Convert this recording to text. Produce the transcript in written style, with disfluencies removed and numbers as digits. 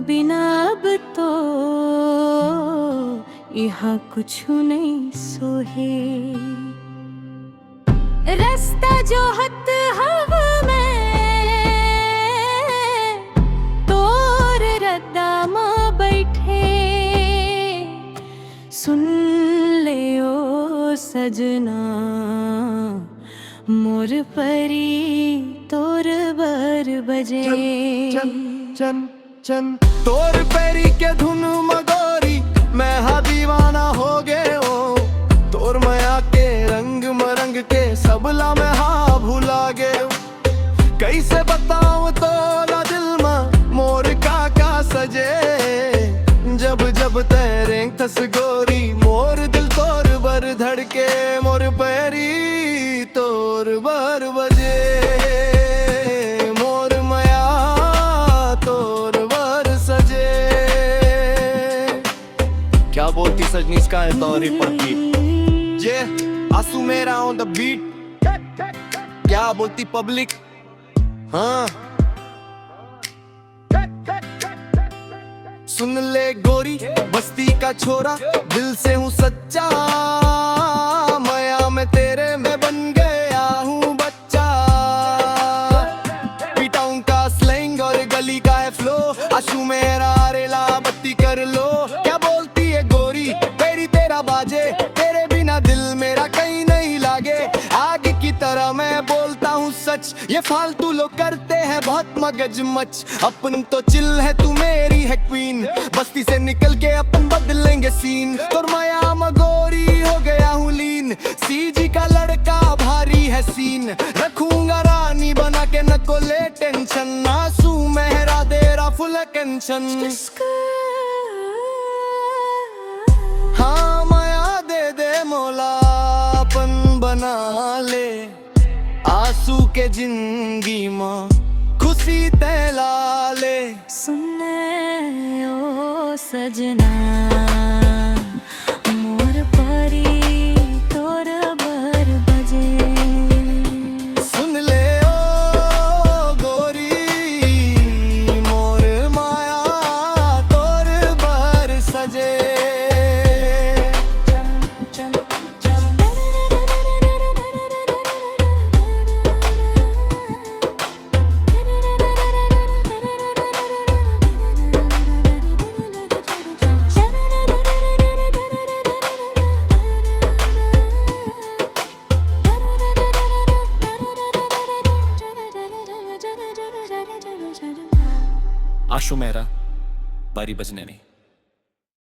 बिना अब तो यहाँ कुछ नहीं सोहे। रास्ता जो हत हवा में तोर रद्दा माँ बैठे। सुन ले ओ सजना मोर परी तोर बर बजे। चन चन चन तोर पैरी के धुन मगोरी मैं हा दीवाना हो गए हो। तोर माया के रंग मरंग के सबला में हा भूला गए। कैसे बताऊं तोला दिल में मोर का सजे। जब जब तेरे थस गोरी मोर दिल तोर बर धड़के। मोर पैरी तोर बर बजे। मोर माया तोर बर सजे। क्या बोलती सजनी इसका है तोरी पक्की। ये आंसू मेरा ऑन द बीट। क्या बोलती पब्लिक। हाँ सुन ले गोरी बस्ती का छोरा दिल से हूँ सच्चा। माया में तेरे में बन गया हूँ बच्चा। पीटाऊं का स्लैंग और गली का है फ्लो। आंसू मेरा रेला बत्ती कर लो। क्या बोलती है गोरी तेरी तेरा बाजे। तेरे बिना दिल मेरा कहीं नहीं लागे। आग की तरह मैं बोलता हूँ सच। ये फालतू लोग करते हैं बहुत मगज मच। अपन तो चिल है तू मेरी है क्वीन। बस्ती से निकल के अपन बदलेंगे सीन। तो माया मगोरी हो गया हूँ लीन। सीजी का लड़का भारी है सीन। रखूंगा रानी बना के न को ले टेंशन। नासू मेहरा देरा फुल टेंशन। हाँ माया दे दे मौला अपन बना ले। आंसू के जिंदगी माँ खुशी तैला ले। सुन ओ सजना मोर परी तोर बर बजे। सुन ले ओ गोरी मोर माया तोर बर सजे। आशु मेहरा बारी बजने नहीं।